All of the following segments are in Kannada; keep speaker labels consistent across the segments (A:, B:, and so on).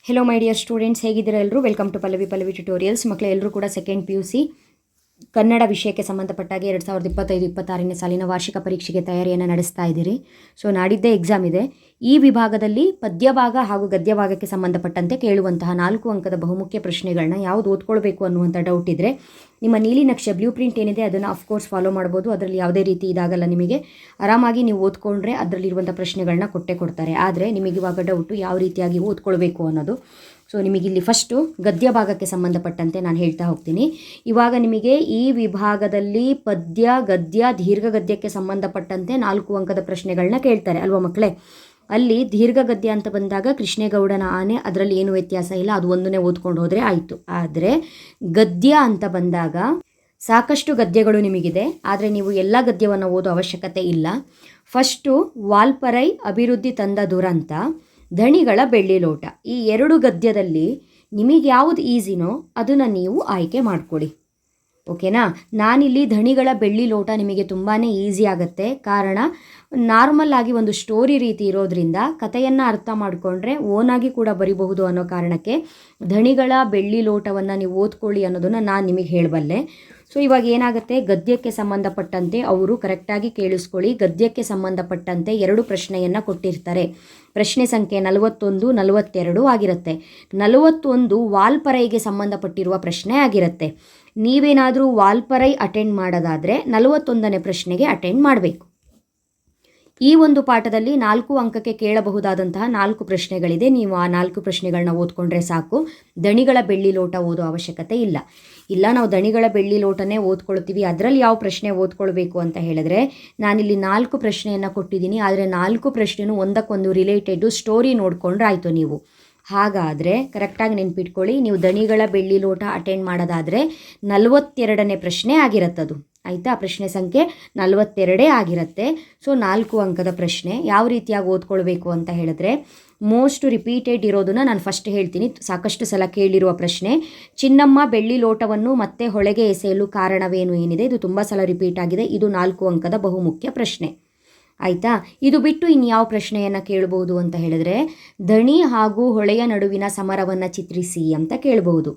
A: ಹೆಲೋ ಮೈ ಡಿಯರ್ ಸ್ಟೂಡೆಂಟ್ಸ್, ಹೇಗಿದ್ದೀರಾ ಎಲ್ಲರೂ? Welcome to Pallavi tutorials. ಮಕ್ಕಳು ಎಲ್ಲರೂ ಕೂಡ ಸೆಕೆಂಡ್ PUC ಕನ್ನಡ ವಿಷಯಕ್ಕೆ ಸಂಬಂಧಪಟ್ಟಾಗಿ 2025-26ನೇ ಸಾಲಿನ ವಾರ್ಷಿಕ ಪರೀಕ್ಷೆಗೆ ತಯಾರಿಯನ್ನು ನಡೆಸ್ತಾ ಇದ್ದೀರಿ. ಸೊ ನಾಡಿದ್ದೇ ಎಕ್ಸಾಮ್ ಇದೆ. ಈ ವಿಭಾಗದಲ್ಲಿ ಪದ್ಯಭಾಗ ಹಾಗೂ ಗದ್ಯಭಾಗಕ್ಕೆ ಸಂಬಂಧಪಟ್ಟಂತೆ ಕೇಳುವಂತಹ 4 ಅಂಕದ ಬಹುಮುಖ್ಯ ಪ್ರಶ್ನೆಗಳನ್ನ ಯಾವುದು ಓದ್ಕೊಳ್ಬೇಕು ಅನ್ನುವಂಥ ಡೌಟ್ ಇದ್ದರೆ ನಿಮ್ಮ ನೀಲಿ ನಕ್ಷೆ ಬ್ಲೂ ಪ್ರಿಂಟ್ ಏನಿದೆ ಅದನ್ನು ಅಫ್ಕೋರ್ಸ್ ಫಾಲೋ ಮಾಡ್ಬೋದು. ಅದರಲ್ಲಿ ಯಾವುದೇ ರೀತಿ ಇದಾಗಲ್ಲ. ನಿಮಗೆ ಆರಾಮಾಗಿ ನೀವು ಓದ್ಕೊಂಡ್ರೆ ಅದರಲ್ಲಿರುವಂಥ ಪ್ರಶ್ನೆಗಳನ್ನ ಕೊಡ್ತಾರೆ. ಆದರೆ ನಿಮಗೆ ಇವಾಗ ಡೌಟು ಯಾವ ರೀತಿಯಾಗಿ ಓದ್ಕೊಳ್ಬೇಕು ಅನ್ನೋದು. ಸೊ ನಿಮಗಿಲ್ಲಿ ಫಸ್ಟು ಗದ್ಯ ಭಾಗಕ್ಕೆ ಸಂಬಂಧಪಟ್ಟಂತೆ ನಾನು ಹೇಳ್ತಾ ಹೋಗ್ತೀನಿ. ಇವಾಗ ನಿಮಗೆ ಈ ವಿಭಾಗದಲ್ಲಿ ಪದ್ಯ, ಗದ್ಯ, ದೀರ್ಘ ಗದ್ಯಕ್ಕೆ ಸಂಬಂಧಪಟ್ಟಂತೆ 4 ಅಂಕದ ಪ್ರಶ್ನೆಗಳನ್ನ ಕೇಳ್ತಾರೆ ಅಲ್ವಾ ಮಕ್ಕಳೇ? ಅಲ್ಲಿ ದೀರ್ಘ ಗದ್ಯ ಅಂತ ಬಂದಾಗ ಕೃಷ್ಣೇಗೌಡನ ಆನೆ, ಅದರಲ್ಲಿ ಏನು ವ್ಯತ್ಯಾಸ ಇಲ್ಲ, ಅದು ಒಂದನ್ನೇ ಓದ್ಕೊಂಡು ಹೋದರೆ ಆಯಿತು. ಆದರೆ ಗದ್ಯ ಅಂತ ಬಂದಾಗ ಸಾಕಷ್ಟು ಗದ್ಯಗಳು ನಿಮಗಿದೆ, ಆದರೆ ನೀವು ಎಲ್ಲ ಗದ್ಯವನ್ನು ಓದೋ ಅವಶ್ಯಕತೆ ಇಲ್ಲ. ಫಸ್ಟು ವಾಲ್ಪರೈ ಅಭಿವೃದ್ಧಿ ತಂದ ದುರಂತ, ಧಣಿಗಳ ಬೆಳ್ಳಿ ಲೋಟ, ಈ 2 ಗದ್ಯದಲ್ಲಿ ನಿಮಗೆ ಯಾವುದು ಈಸಿನೋ ಅದನ್ನು ನೀವು ಆಯ್ಕೆ ಮಾಡ್ಕೊಳ್ಳಿ. ಓಕೆನಾ? ನಾನಿಲ್ಲಿ ಧಣಿಗಳ ಬೆಳ್ಳಿ ಲೋಟ ನಿಮಗೆ ತುಂಬಾ ಈಸಿ ಆಗುತ್ತೆ. ಕಾರಣ ನಾರ್ಮಲ್ ಆಗಿ ಒಂದು ಸ್ಟೋರಿ ರೀತಿ ಇರೋದ್ರಿಂದ ಕಥೆಯನ್ನು ಅರ್ಥ ಮಾಡಿಕೊಂಡ್ರೆ ಓನಾಗಿ ಕೂಡ ಬರಿಬಹುದು ಅನ್ನೋ ಕಾರಣಕ್ಕೆ ಧಣಿಗಳ ಬೆಳ್ಳಿ ಲೋಟವನ್ನು ನೀವು ಓದ್ಕೊಳ್ಳಿ ಅನ್ನೋದನ್ನು ನಾನು ನಿಮಗೆ ಹೇಳಬಲ್ಲೆ. ಸೊ ಇವಾಗ ಏನಾಗುತ್ತೆ, ಗದ್ಯಕ್ಕೆ ಸಂಬಂಧಪಟ್ಟಂತೆ ಅವರು ಕರೆಕ್ಟಾಗಿ ಕೇಳಿಸ್ಕೊಳ್ಳಿ. ಗದ್ಯಕ್ಕೆ ಸಂಬಂಧಪಟ್ಟಂತೆ 2 ಪ್ರಶ್ನೆಯನ್ನು ಕೊಟ್ಟಿರ್ತಾರೆ. ಪ್ರಶ್ನೆ ಸಂಖ್ಯೆ 41, 42 ಆಗಿರುತ್ತೆ. 41 ವಾಲ್ಪರೈಗೆ ಸಂಬಂಧಪಟ್ಟಿರುವ ಪ್ರಶ್ನೆ ಆಗಿರುತ್ತೆ. ನೀವೇನಾದರೂ ವಾಲ್ಪರೈ ಅಟೆಂಡ್ ಮಾಡೋದಾದರೆ 41ನೇ ಪ್ರಶ್ನೆಗೆ ಅಟೆಂಡ್ ಮಾಡಬೇಕು. ಈ ಒಂದು ಪಾಠದಲ್ಲಿ 4 ಅಂಕಕ್ಕೆ ಕೇಳಬಹುದಾದಂತಹ 4 ಪ್ರಶ್ನೆಗಳಿದೆ. ನೀವು ಆ 4 ಪ್ರಶ್ನೆಗಳನ್ನ ಓದ್ಕೊಂಡ್ರೆ ಸಾಕು. ದಣಿಗಳ ಬೆಳ್ಳಿ ಲೋಟ ಓದೋ ಅವಶ್ಯಕತೆ ಇಲ್ಲ. ನಾವು ದಣಿಗಳ ಬೆಳ್ಳಿ ಲೋಟನೇ ಓದ್ಕೊಳ್ತೀವಿ, ಅದರಲ್ಲಿ ಯಾವ ಪ್ರಶ್ನೆ ಓದ್ಕೊಳ್ಬೇಕು ಅಂತ ಹೇಳಿದ್ರೆ ನಾನಿಲ್ಲಿ 4 ಪ್ರಶ್ನೆಯನ್ನು ಕೊಟ್ಟಿದ್ದೀನಿ. ಆದರೆ 4 ಪ್ರಶ್ನೆನೂ ಒಂದಕ್ಕೊಂದು ರಿಲೇಟೆಡು ಸ್ಟೋರಿ ನೋಡಿಕೊಂಡ್ರೆ ಆಯಿತು. ನೀವು ಹಾಗಾದರೆ ಕರೆಕ್ಟಾಗಿ ನೆನ್ಪಿಟ್ಕೊಳ್ಳಿ. ನೀವು ದಣಿಗಳ ಬೆಳ್ಳಿ ಲೋಟ ಅಟೆಂಡ್ ಮಾಡೋದಾದರೆ 42ನೇ ಪ್ರಶ್ನೆ ಆಗಿರುತ್ತದು. ಆಯಿತಾ? ಪ್ರಶ್ನೆ ಸಂಖ್ಯೆ 42 ಆಗಿರುತ್ತೆ. ಸೊ 4 ಅಂಕದ ಪ್ರಶ್ನೆ ಯಾವ ರೀತಿಯಾಗಿ ಓದ್ಕೊಳ್ಬೇಕು ಅಂತ ಹೇಳಿದ್ರೆ, ಮೋಸ್ಟ್ ರಿಪೀಟೆಡ್ ಇರೋದನ್ನು ನಾನು ಫಸ್ಟ್ ಹೇಳ್ತೀನಿ. ಸಾಕಷ್ಟು ಸಲ ಕೇಳಿರುವ ಪ್ರಶ್ನೆ, ಚಿನ್ನಮ್ಮ ಬೆಳ್ಳಿ ಲೋಟವನ್ನು ಮತ್ತೆ ಹೊಳೆಗೆ ಎಸೆಯಲು ಕಾರಣವೇನು ಏನಿದೆ, ಇದು ತುಂಬ ಸಲ ರಿಪೀಟ್ ಆಗಿದೆ. ಇದು 4 ಅಂಕದ ಬಹುಮುಖ್ಯ ಪ್ರಶ್ನೆ. ಆಯಿತಾ? ಇದು ಬಿಟ್ಟು ಇನ್ಯಾವ ಪ್ರಶ್ನೆಯನ್ನು ಕೇಳಬಹುದು ಅಂತ ಹೇಳಿದ್ರೆ, ದಣಿ ಹಾಗೂ ಹೊಳೆಯ ನಡುವಿನ ಸಮರವನ್ನು ಚಿತ್ರಿಸಿ ಅಂತ ಕೇಳಬಹುದು.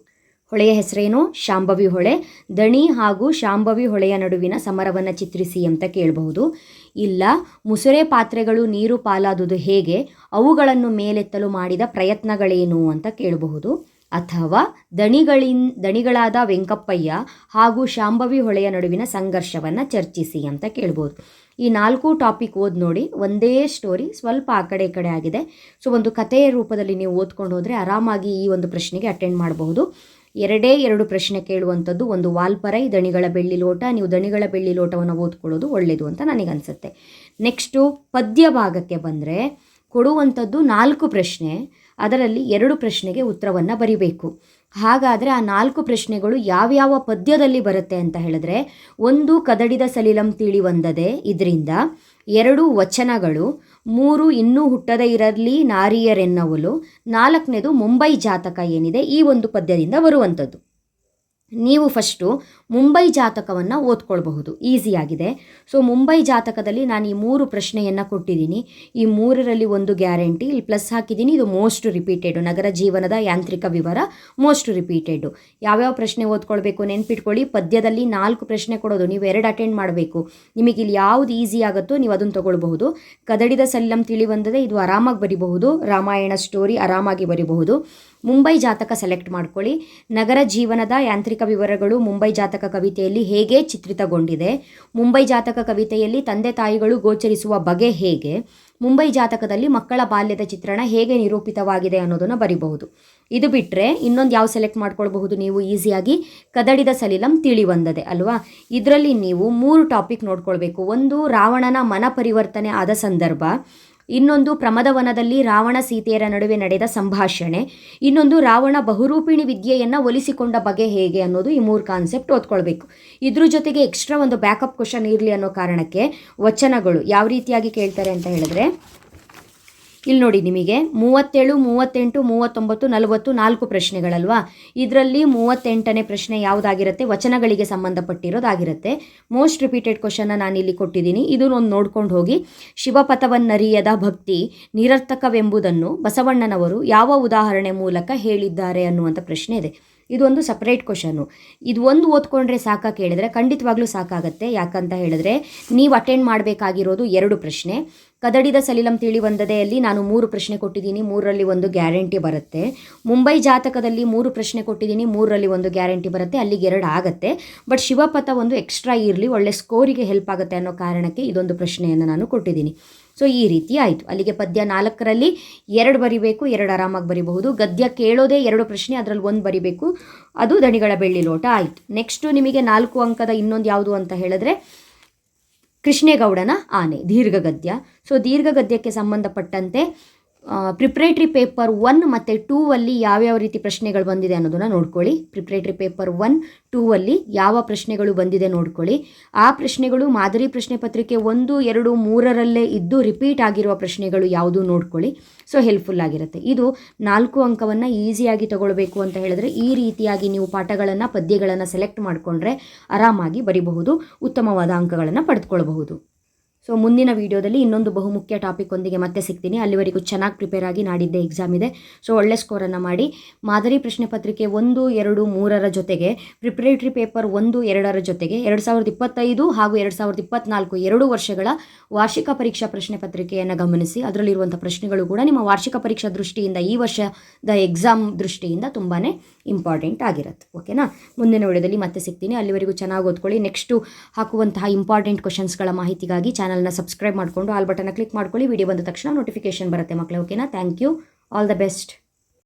A: ಹೊಳೆಯ ಹೆಸರೇನು? ಶಾಂಭವಿ ಹೊಳೆ. ದಣಿ ಹಾಗೂ ಶಾಂಭವಿ ಹೊಳೆಯ ನಡುವಿನ ಸಮರವನ್ನು ಚಿತ್ರಿಸಿ ಅಂತ ಕೇಳಬಹುದು. ಇಲ್ಲ, ಮುಸುರೆ ಪಾತ್ರೆಗಳು ನೀರು ಪಾಲಾದುದು ಹೇಗೆ, ಅವುಗಳನ್ನು ಮೇಲೆತ್ತಲು ಮಾಡಿದ ಪ್ರಯತ್ನಗಳೇನು ಅಂತ ಕೇಳಬಹುದು. ಅಥವಾ ದಣಿಗಳಾದ ವೆಂಕಪ್ಪಯ್ಯ ಹಾಗೂ ಶಾಂಭವಿ ಹೊಳೆಯ ನಡುವಿನ ಸಂಘರ್ಷವನ್ನು ಚರ್ಚಿಸಿ ಅಂತ ಕೇಳ್ಬೋದು. ಈ 4 ಟಾಪಿಕ್ ಓದಿ ನೋಡಿ. ಒಂದೇ ಸ್ಟೋರಿ, ಸ್ವಲ್ಪ ಆ ಕಡೆ ಈ ಕಡೆ ಆಗಿದೆ. ಸೊ ಒಂದು ಕಥೆಯ ರೂಪದಲ್ಲಿ ನೀವು ಓದ್ಕೊಂಡು ಹೋದರೆ ಆರಾಮಾಗಿ ಈ ಒಂದು ಪ್ರಶ್ನೆಗೆ ಅಟೆಂಡ್ ಮಾಡಬಹುದು. 2 ಪ್ರಶ್ನೆ ಕೇಳುವಂಥದ್ದು, ಒಂದು ವಾಲ್ಪರೈ, ದಣಿಗಳ ಬೆಳ್ಳಿ ಲೋಟ. ನೀವು ದಣಿಗಳ ಬೆಳ್ಳಿ ಲೋಟವನ್ನು ಓದ್ಕೊಳ್ಳೋದು ಒಳ್ಳೆಯದು ಅಂತ ನನಗನ್ಸುತ್ತೆ. ನೆಕ್ಸ್ಟು ಪದ್ಯ ಭಾಗಕ್ಕೆ ಬಂದರೆ ಕೊಡುವಂಥದ್ದು 4 ಪ್ರಶ್ನೆ, ಅದರಲ್ಲಿ 2 ಪ್ರಶ್ನೆಗೆ ಉತ್ತರವನ್ನು ಬರಿಬೇಕು. ಹಾಗಾದರೆ ಆ 4 ಪ್ರಶ್ನೆಗಳು ಯಾವ್ಯಾವ ಪದ್ಯದಲ್ಲಿ ಬರುತ್ತೆ ಅಂತ ಹೇಳಿದ್ರೆ, 1 ಕದಡಿದ ಸಲಿಲಂ ತಿಳಿವಂದದೆ, ಇದರಿಂದ 2 ವಚನಗಳು, 3 ಇನ್ನೂ ಹುಟ್ಟದೇ ಇರಲಿ ನಾರಿಯರೆನ್ನವಲು, 4ನೇದು ಮುಂಬೈ ಜಾತಕ ಏನಿದೆ ಈ ಒಂದು ಪದ್ಯದಿಂದ ಬರುವಂಥದ್ದು. ನೀವು ಫಸ್ಟು ಮುಂಬೈ ಜಾತಕವನ್ನು ಓದ್ಕೊಳ್ಬಹುದು, ಈಸಿಯಾಗಿದೆ. ಸೊ ಮುಂಬೈ ಜಾತಕದಲ್ಲಿ ನಾನು ಈ 3 ಪ್ರಶ್ನೆಯನ್ನು ಕೊಟ್ಟಿದ್ದೀನಿ. ಈ 3ರಲ್ಲಿ ಒಂದು ಗ್ಯಾರಂಟಿ ಇಲ್ಲಿ ಪ್ಲಸ್ ಹಾಕಿದ್ದೀನಿ. ಇದು ಮೋಸ್ಟ್ ರಿಪೀಟೆಡು, ನಗರ ಜೀವನದ ಯಾಂತ್ರಿಕ ವಿವರ ಮೋಸ್ಟ್ ರಿಪೀಟೆಡು. ಯಾವ್ಯಾವ ಪ್ರಶ್ನೆ ಓದ್ಕೊಳ್ಬೇಕು ನೆನ್ಪಿಟ್ಕೊಳ್ಳಿ. ಪದ್ಯದಲ್ಲಿ 4 ಪ್ರಶ್ನೆ ಕೊಡೋದು, ನೀವು 2 ಅಟೆಂಡ್ ಮಾಡಬೇಕು. ನಿಮಗೆ ಇಲ್ಲಿ ಯಾವುದು ಈಸಿ ಆಗುತ್ತೋ ನೀವು ಅದನ್ನು ತೊಗೊಳ್ಬಹುದು. ಕದಡಿದ ಸಲಿಲಂ ತಿಳಿವಂದದೆ, ಇದು ಆರಾಮಾಗಿ ಬರಿಬಹುದು. ರಾಮಾಯಣ ಸ್ಟೋರಿ ಆರಾಮಾಗಿ ಬರಿಬಹುದು. ಮುಂಬೈ ಜಾತಕ ಸೆಲೆಕ್ಟ್ ಮಾಡ್ಕೊಳ್ಳಿ. ನಗರ ಜೀವನದ ಯಾಂತ್ರಿಕ ವಿವರಗಳು ಮುಂಬೈ ಜಾತಕ ಕವಿತೆಯಲ್ಲಿ ಹೇಗೆ ಚಿತ್ರಿತಗೊಂಡಿದೆ, ಮುಂಬೈ ಜಾತಕ ಕವಿತೆಯಲ್ಲಿ ತಂದೆ ತಾಯಿಗಳು ಗೋಚರಿಸುವ ಬಗೆ ಹೇಗೆ, ಮುಂಬೈ ಜಾತಕದಲ್ಲಿ ಮಕ್ಕಳ ಬಾಲ್ಯದ ಚಿತ್ರಣ ಹೇಗೆ ನಿರೂಪಿತವಾಗಿದೆ ಅನ್ನೋದನ್ನು ಬರಿಬಹುದು. ಇದು ಬಿಟ್ಟರೆ ಇನ್ನೊಂದು ಯಾವ ಸೆಲೆಕ್ಟ್ ಮಾಡ್ಕೊಳ್ಬಹುದು ನೀವು ಈಸಿಯಾಗಿ, ಕದಡಿದ ಸಲಿಲಂ ತಿಳಿವಂದದೆ ಅಲ್ವಾ? ಇದರಲ್ಲಿ ನೀವು 3 ಟಾಪಿಕ್ ನೋಡ್ಕೊಳ್ಬೇಕು. ಒಂದು, ರಾವಣನ ಮನ ಪರಿವರ್ತನೆ ಆದ ಸಂದರ್ಭ. ಇನ್ನೊಂದು, ಪ್ರಮದವನದಲ್ಲಿ ರಾವಣ ಸೀತೆಯರ ನಡುವೆ ನಡೆದ ಸಂಭಾಷಣೆ. ಇನ್ನೊಂದು, ರಾವಣ ಬಹುರೂಪಿಣಿ ವಿದ್ಯೆಯನ್ನು ಒಲಿಸಿಕೊಂಡ ಬಗೆ ಹೇಗೆ ಅನ್ನೋದು. ಈ 3 ಕಾನ್ಸೆಪ್ಟ್ ಓದ್ಕೊಳ್ಬೇಕು. ಇದ್ರ ಜೊತೆಗೆ ಎಕ್ಸ್ಟ್ರಾ ಒಂದು ಬ್ಯಾಕಪ್ ಕ್ವಶನ್ ಇರಲಿ ಅನ್ನೋ ಕಾರಣಕ್ಕೆ ವಚನಗಳು ಯಾವ ರೀತಿಯಾಗಿ ಕೇಳ್ತಾರೆ ಅಂತ ಹೇಳಿದ್ರೆ, ಇಲ್ಲಿ ನೋಡಿ ನಿಮಗೆ 37, 38, 39, 40 4 ಪ್ರಶ್ನೆಗಳಲ್ವಾ. ಇದರಲ್ಲಿ 38ನೇ ಪ್ರಶ್ನೆ ಯಾವುದಾಗಿರುತ್ತೆ, ವಚನಗಳಿಗೆ ಸಂಬಂಧಪಟ್ಟಿರೋದಾಗಿರುತ್ತೆ. ಮೋಸ್ಟ್ ರಿಪೀಟೆಡ್ ಕ್ವಶನ್ನ ನಾನಿಲ್ಲಿ ಕೊಟ್ಟಿದ್ದೀನಿ, ಇದನ್ನೊಂದು ನೋಡ್ಕೊಂಡು ಹೋಗಿ. ಶಿವಪಥವನ್ನರಿಯದ ಭಕ್ತಿ ನಿರರ್ಥಕವೆಂಬುದನ್ನು ಬಸವಣ್ಣನವರು ಯಾವ ಉದಾಹರಣೆ ಮೂಲಕ ಹೇಳಿದ್ದಾರೆ ಅನ್ನುವಂಥ ಪ್ರಶ್ನೆ ಇದೆ. ಇದೊಂದು ಸಪ್ರೇಟ್ ಕ್ವಶನ್ನು. ಇದು ಒಂದು ಓದ್ಕೊಂಡ್ರೆ ಸಾಕ ಕೇಳಿದ್ರೆ ಖಂಡಿತವಾಗ್ಲೂ ಸಾಕಾಗತ್ತೆ. ಯಾಕಂತ ಹೇಳಿದ್ರೆ ನೀವು ಅಟೆಂಡ್ ಮಾಡಬೇಕಾಗಿರೋದು 2 ಪ್ರಶ್ನೆ. ಕದಡಿದ ಸಲಿಲಂ ತಿಳಿ ಬಂದದೆಯಲ್ಲಿ ನಾನು 3 ಪ್ರಶ್ನೆ ಕೊಟ್ಟಿದ್ದೀನಿ, 3ರಲ್ಲಿ 1 ಗ್ಯಾರಂಟಿ ಬರುತ್ತೆ. ಮುಂಬೈ ಜಾತಕದಲ್ಲಿ 3 ಪ್ರಶ್ನೆ ಕೊಟ್ಟಿದ್ದೀನಿ, 3ರಲ್ಲಿ 1 ಗ್ಯಾರಂಟಿ ಬರುತ್ತೆ, ಅಲ್ಲಿಗೆ 2 ಆಗುತ್ತೆ. ಬಟ್ ಶಿವಪಥ ಒಂದು ಎಕ್ಸ್ಟ್ರಾ ಇರಲಿ, ಒಳ್ಳೆ ಸ್ಕೋರಿಗೆ ಹೆಲ್ಪ್ ಆಗುತ್ತೆ ಅನ್ನೋ ಕಾರಣಕ್ಕೆ ಇದೊಂದು ಪ್ರಶ್ನೆಯನ್ನು ನಾನು ಕೊಟ್ಟಿದ್ದೀನಿ. ಸೊ ಈ ರೀತಿ ಆಯಿತು. ಅಲ್ಲಿಗೆ ಪದ್ಯ 4ರಲ್ಲಿ 2 ಬರಿಬೇಕು, 2 ಆರಾಮಾಗಿ ಬರಿಬಹುದು. ಗದ್ಯ ಕೇಳೋದೇ 2 ಪ್ರಶ್ನೆ, ಅದರಲ್ಲಿ 1 ಬರಿಬೇಕು, ಅದು ದಣಿಗಳ ಬೆಳ್ಳಿ ಲೋಟ ಆಯಿತು. ನೆಕ್ಸ್ಟು ನಿಮಗೆ 4 ಅಂಕದ ಇನ್ನೊಂದು ಯಾವುದು ಅಂತ ಹೇಳಿದ್ರೆ ಕೃಷ್ಣೇಗೌಡನ ಆನೆ ದೀರ್ಘ ಗದ್ಯ. ಸೊ ದೀರ್ಘ ಗದ್ಯಕ್ಕೆ ಸಂಬಂಧಪಟ್ಟಂತೆ ಪ್ರಿಪ್ರೇಟ್ರಿ ಪೇಪರ್ 1 ಮತ್ತು 2ಅಲ್ಲಿ ಯಾವ್ಯಾವ ರೀತಿ ಪ್ರಶ್ನೆಗಳು ಬಂದಿದೆ ಅನ್ನೋದನ್ನು ನೋಡ್ಕೊಳ್ಳಿ. ಪ್ರಿಪ್ರೇಟ್ರಿ ಪೇಪರ್ 1, 2ಅಲ್ಲಿ ಯಾವ ಪ್ರಶ್ನೆಗಳು ಬಂದಿದೆ ನೋಡ್ಕೊಳ್ಳಿ. ಆ ಪ್ರಶ್ನೆಗಳು ಮಾದರಿ ಪ್ರಶ್ನೆ ಪತ್ರಿಕೆ 1, 2, 3ರಲ್ಲೇ ಇದ್ದು ರಿಪೀಟ್ ಆಗಿರುವ ಪ್ರಶ್ನೆಗಳು ಯಾವುದು ನೋಡ್ಕೊಳ್ಳಿ. ಸೊ ಹೆಲ್ಪ್ಫುಲ್ ಆಗಿರುತ್ತೆ. ಇದು 4 ಅಂಕವನ್ನು ಈಸಿಯಾಗಿ ತಗೊಳ್ಬೇಕು ಅಂತ ಹೇಳಿದ್ರೆ ಈ ರೀತಿಯಾಗಿ ನೀವು ಪಾಠಗಳನ್ನು ಪದ್ಯಗಳನ್ನು ಸೆಲೆಕ್ಟ್ ಮಾಡಿಕೊಂಡ್ರೆ ಆರಾಮಾಗಿ ಬರಿಬಹುದು, ಉತ್ತಮವಾದ ಅಂಕಗಳನ್ನು ಪಡೆದುಕೊಳ್ಳಬಹುದು. ಸೊ ಮುಂದಿನ ವೀಡಿಯೋದಲ್ಲಿ ಇನ್ನೊಂದು ಬಹುಮುಖ್ಯ ಟಾಪಿಕ್ ಒಂದಿಗೆ ಮತ್ತೆ ಸಿಗ್ತೀನಿ. ಅಲ್ಲಿವರೆಗೂ ಚೆನ್ನಾಗಿ ಪ್ರಿಪೇರ್ ಆಗಿ, ನಾಡಿದ್ದೆ ಎಕ್ಸಾಮ್ ಇದೆ. ಸೊ ಒಳ್ಳೆ ಸ್ಕೋರನ್ನು ಮಾಡಿ. ಮಾದರಿ ಪ್ರಶ್ನೆ ಪತ್ರಿಕೆ 1, 2, 3ರ ಜೊತೆಗೆ ಪ್ರಿಪ್ರೇಟರಿ ಪೇಪರ್ 1, 2ರ ಜೊತೆಗೆ 2025 ಹಾಗೂ 2024 2 ವರ್ಷಗಳ ವಾರ್ಷಿಕ ಪರೀಕ್ಷಾ ಪ್ರಶ್ನೆ ಪತ್ರಿಕೆಯನ್ನು ಗಮನಿಸಿ. ಅದರಲ್ಲಿರುವಂಥ ಪ್ರಶ್ನೆಗಳು ಕೂಡ ನಿಮ್ಮ ವಾರ್ಷಿಕ ಪರೀಕ್ಷಾ ದೃಷ್ಟಿಯಿಂದ, ಈ ವರ್ಷದ ಎಕ್ಸಾಮ್ ದೃಷ್ಟಿಯಿಂದ ತುಂಬಾ ಇಂಪಾರ್ಟೆಂಟ್ ಆಗಿರುತ್ತೆ. ಓಕೆನಾ? ಮುಂದಿನ ವಿಡಿಯೋದಲ್ಲಿ ಮತ್ತೆ ಸಿಗ್ತೀನಿ. ಅಲ್ಲಿವರೆಗೂ ಚೆನ್ನಾಗಿ ಓದ್ಕೊಳ್ಳಿ. ನೆಕ್ಸ್ಟು ಹಾಕುವಂತಹ ಇಂಪಾರ್ಟೆಂಟ್ ಕ್ವಶನ್ಸ್ಗಳ ಮಾಹಿತಿಗಾಗಿ ಚಾನಲ್ನ ಸಬ್ಸ್ಕ್ರೈಬ್ ಮಾಡಿಕೊಂಡು ಆಲ್ ಬಟನ್ನ ಕ್ಲಿಕ್ ಮಾಡ್ಕೊಳ್ಳಿ. ವಿಡಿಯೋ ಬಂದ ತಕ್ಷಣ ನೋಟಿಫಿಕೇಶನ್ ಬರುತ್ತೆ ಮಕ್ಕಳೇ. ಓಕೆನಾ? Thank you. All the best.